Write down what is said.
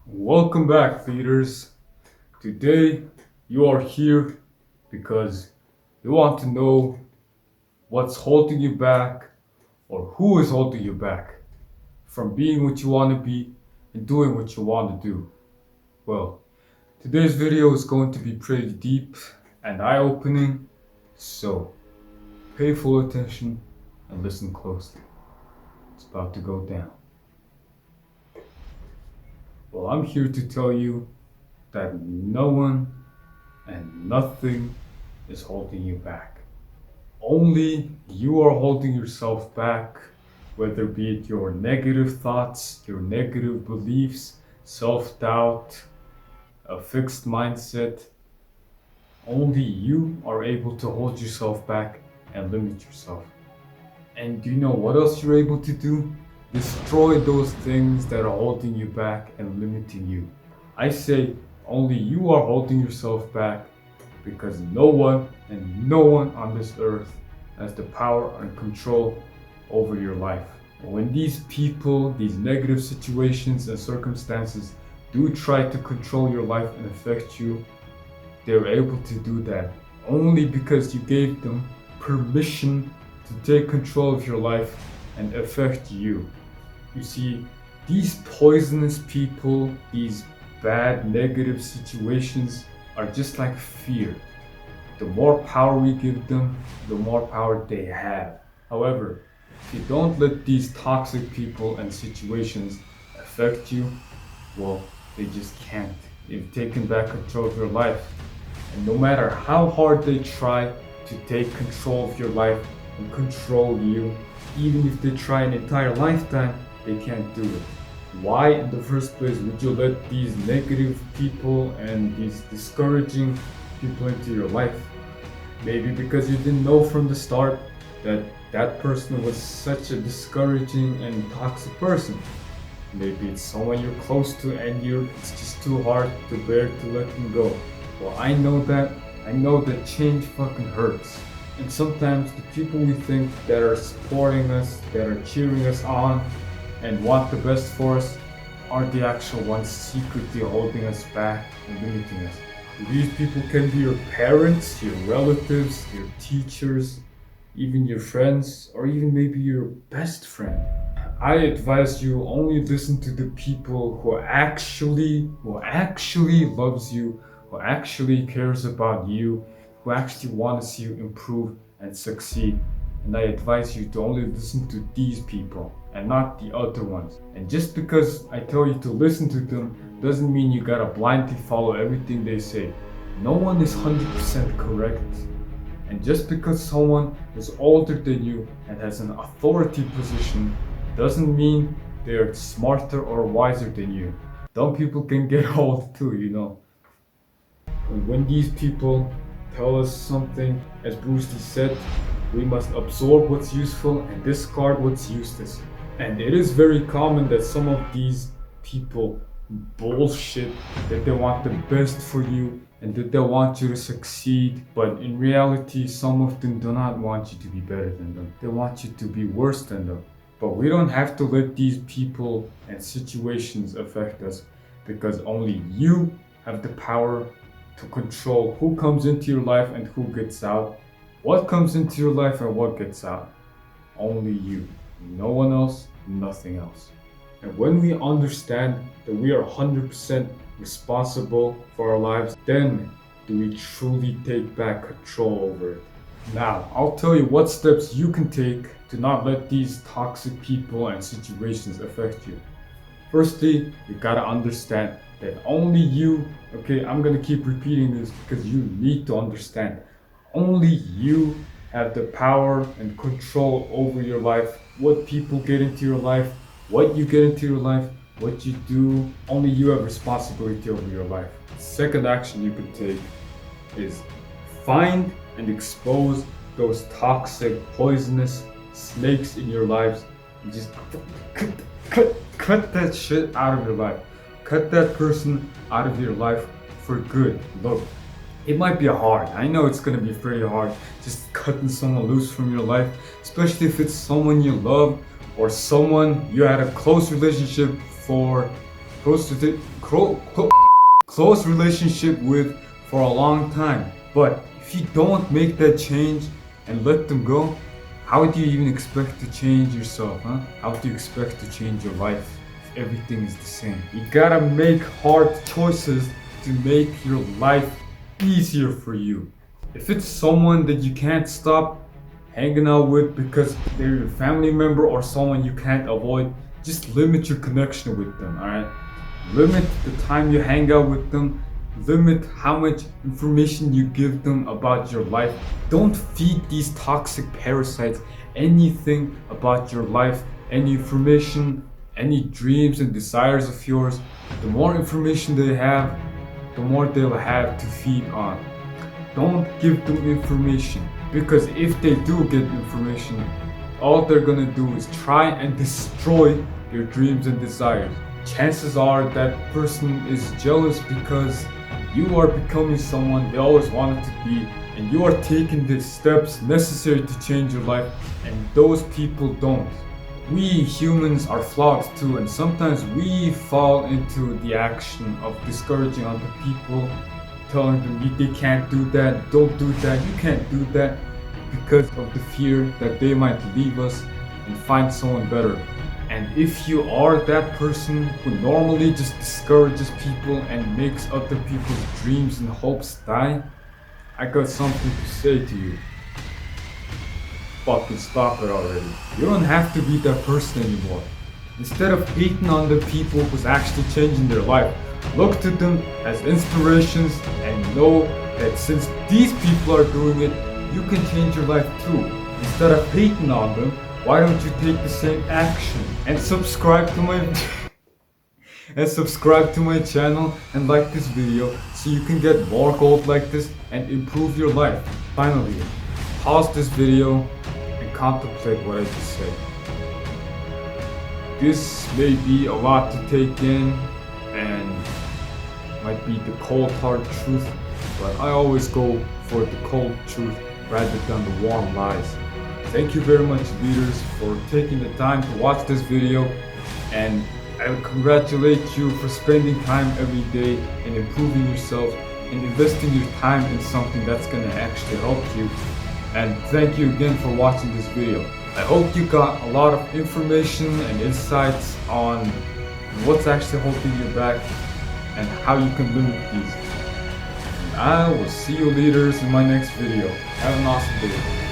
Welcome back, leaders. Today, you are here because you want to know what's holding you back or who is holding you back from being what you want to be and doing what you want to do. Well, today's video is going to be pretty deep and eye-opening, so pay full attention and listen closely. It's about to go down. Well, I'm here to tell you that no one and nothing is holding you back. Only you are holding yourself back, whether be it your negative thoughts, your negative beliefs, self-doubt, a fixed mindset. Only you are able to hold yourself back and limit yourself. And do you know what else you're able to do? Destroy those things that are holding you back and limiting you. I say only you are holding yourself back because no one on this earth has the power and control over your life. When these people, these negative situations and circumstances do try to control your life and affect you, they're able to do that only because you gave them permission to take control of your life and affect you. You see, these poisonous people, these bad negative situations are just like fear. The more power we give them, the more power they have. However, if you don't let these toxic people and situations affect you, well, they just can't. They've taken back control of your life. And no matter how hard they try to take control of your life and control you, even if they try an entire lifetime, they can't do it. Why in the first place would you let these negative people and these discouraging people into your life? Maybe because you didn't know from the start that that person was such a discouraging and toxic person. Maybe it's someone you're close to and it's just too hard to bear to let them go. Well, I know that change fucking hurts. And sometimes the people we think that are supporting us, that are cheering us on, and want the best for us are the actual ones secretly holding us back and limiting us. These people can be your parents, your relatives, your teachers, even your friends, or even maybe your best friend. I advise you only listen to the people who actually loves you, who actually cares about you, who actually want to see you improve and succeed. And I advise you to only listen to these people and not the other ones. And just because I tell you to listen to them doesn't mean you gotta blindly follow everything they say. No one is 100% correct. And just because someone is older than you and has an authority position doesn't mean they're smarter or wiser than you. Dumb people can get old too, you know. And when these people tell us something, as Bruce Lee said, we must absorb what's useful and discard what's useless. And it is very common that some of these people bullshit that they want the best for you and that they want you to succeed, but in reality some of them do not want you to be better than them. They want you to be worse than them. But we don't have to let these people and situations affect us because only you have the power to control who comes into your life and who gets out, what comes into your life and what gets out. Only you. No one else, nothing else. And when we understand that we are 100% responsible for our lives, then do we truly take back control over it. Now, I'll tell you what steps you can take to not let these toxic people and situations affect you. Firstly, you gotta understand that only you, okay, I'm gonna keep repeating this because you need to understand, only you have the power and control over your life, what people get into your life, what you get into your life, what you do. Only you have responsibility over your life. Second action you could take is find and expose those toxic, poisonous snakes in your lives and just cut that shit out of your life. Cut that person out of your life for good. Look, it might be hard. I know it's gonna be very hard just cutting someone loose from your life, especially if it's someone you love or someone you had a close relationship for, close relationship with for a long time. But if you don't make that change and let them go, how do you even expect to change yourself, huh? How do you expect to change your life if everything is the same? You gotta make hard choices to make your life easier for you. If it's someone that you can't stop hanging out with because they're your family member or someone you can't avoid, just limit your connection with them, alright? Limit the time you hang out with them. Limit how much information you give them about your life. Don't feed these toxic parasites anything about your life, any information, any dreams and desires of yours. The more information they have, the more they'll have to feed on. Don't give them information, because if they do get information, all they're gonna do is try and destroy your dreams and desires. Chances are that person is jealous because you are becoming someone they always wanted to be, and you are taking the steps necessary to change your life, and those people don't. We humans are flawed too, and sometimes we fall into the action of discouraging other people, telling them they can't do that, don't do that, you can't do that, because of the fear that they might leave us and find someone better. And if you are that person who normally just discourages people and makes other people's dreams and hopes die, I got something to say to you. Fucking stop it already. You don't have to be that person anymore. Instead of hating on the people who's actually changing their life, look to them as inspirations and know that since these people are doing it, you can change your life too. Instead of hating on them, why don't you take the same action and subscribe to my channel and like this video so you can get more gold like this and improve your life. Finally, pause this video and contemplate what I just said. This may be a lot to take in and might be the cold hard truth, but I always go for the cold truth rather than the warm lies. Thank you very much, leaders, for taking the time to watch this video, and I congratulate you for spending time every day and improving yourself and investing your time in something that's going to actually help you. And thank you again for watching this video. I hope you got a lot of information and insights on what's actually holding you back and how you can limit these. And I will see you leaders in my next video. Have an awesome day.